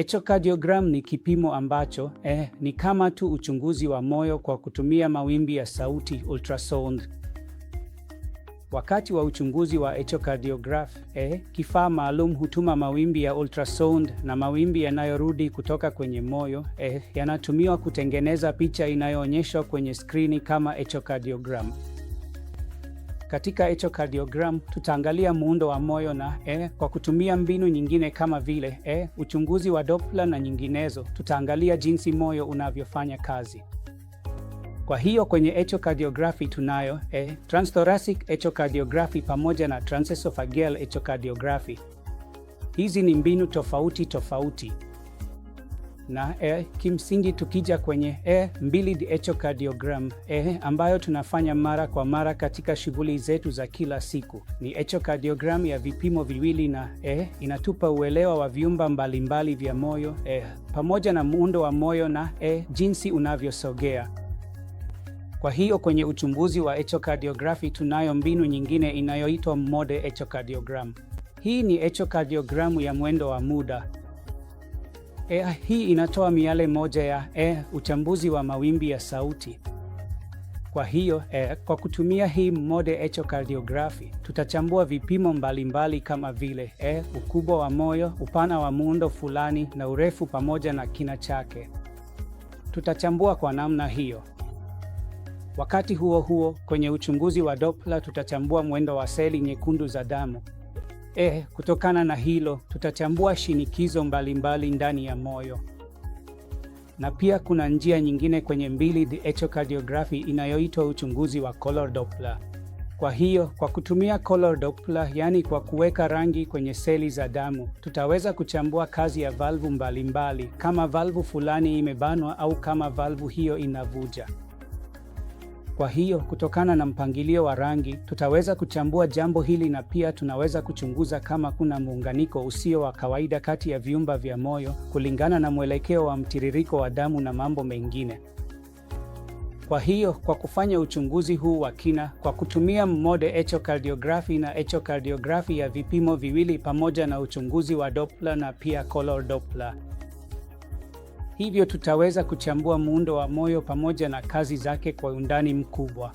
Echocardiogram ni kipimo ambacho ni kama tu uchunguzi wa moyo kwa kutumia mawimbi ya sauti ultrasound. Wakati wa uchunguzi wa echocardiograph, kifaa maalum hutuma mawimbi ya ultrasound, na mawimbi yanayorudi kutoka kwenye moyo yanatumiwa kutengeneza picha inayoonyeshwa kwenye skrini kama echocardiogram. Katika echocardiogram tutaangalia muundo wa moyo na kwa kutumia mbinu nyingine kama vile uchunguzi wa Doppler na nyinginezo, tutaangalia jinsi moyo unavyofanya kazi. Kwa hiyo kwenye echocardiography tunayo transthoracic echocardiography pamoja na transesophageal echocardiography. Hizi ni mbinu tofauti. Na kimsingi tukija kwenye mbili echocardiogram ambayo tunafanya mara kwa mara katika shughuli zetu za kila siku, ni echocardiogram ya vipimo viwili na inatupa uelewa wa vyumba mbalimbali vya moyo pamoja na muundo wa moyo na jinsi unavyosogea. Kwa hiyo kwenye uchunguzi wa echocardiography tunayo mbinu nyingine inayoitwa mode echocardiogram. Hii ni echocardiogram ya mwendo wa muda. Hii inatoa miale moja ya uchambuzi wa mawimbi ya sauti. Kwa hiyo kwa kutumia hii mode echocardiography tutachambua vipimo mbalimbali kama vile ukubwa wa moyo, upana wa muundo fulani na urefu pamoja na kina chake. Tutachambua kwa namna hiyo. Wakati huo huo, kwenye uchunguzi wa Doppler tutachambua mwendo wa seli nyekundu za damu. Kutokana na hilo, tutachambua shinikizo mbalimbali ndani ya moyo. Na pia kuna njia nyingine kwenye mbili echocardiography inayoitwa uchunguzi wa color Doppler. Kwa hiyo, kwa kutumia color Doppler, yani kwa kuweka rangi kwenye seli za damu, tutaweza kuchambua kazi ya valvu mbalimbali, kama valvu fulani imebanwa au kama valvu hiyo inavuja. Kwa hiyo, kutokana na mpangilio wa rangi, tutaweza kuchambua jambo hili, na pia tunaweza kuchunguza kama kuna muunganiko usio wa kawaida kati ya vyumba vya moyo, kulingana na mwelekeo wa mtiririko wa damu na mambo mengine. Kwa hiyo, kwa kufanya uchunguzi huu wa kina, kwa kutumia mode echocardiography na echocardiography ya vipimo viwili pamoja na uchunguzi wa Doppler na pia color Doppler, hivyo tutaweza kuchambua muundo wa moyo pamoja na kazi zake kwa undani mkubwa.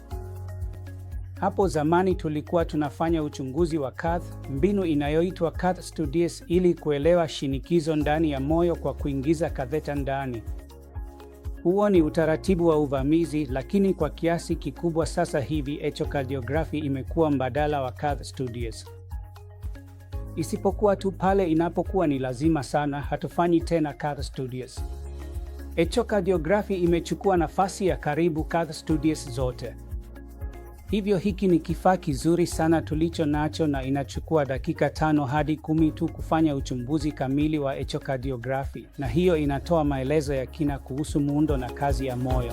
Hapo zamani tulikuwa tunafanya uchunguzi wa cath, mbinu inayoitwa cath studies, ili kuelewa shinikizo ndani ya moyo kwa kuingiza katheta ndani. Huo ni utaratibu wa uvamizi, lakini kwa kiasi kikubwa sasa hivi echocardiography imekuwa mbadala wa cath studies. Isipokuwa tu pale inapokuwa ni lazima sana, hatufanyi tena cath studies. Echocardiography imechukua nafasi ya karibu cath studies zote. Hivyo hiki ni kifaa kizuri sana tulicho nacho, na inachukua dakika 5 hadi 10 tu kufanya uchunguzi kamili wa echocardiography, na hiyo inatoa maelezo ya kina kuhusu muundo na kazi ya moyo.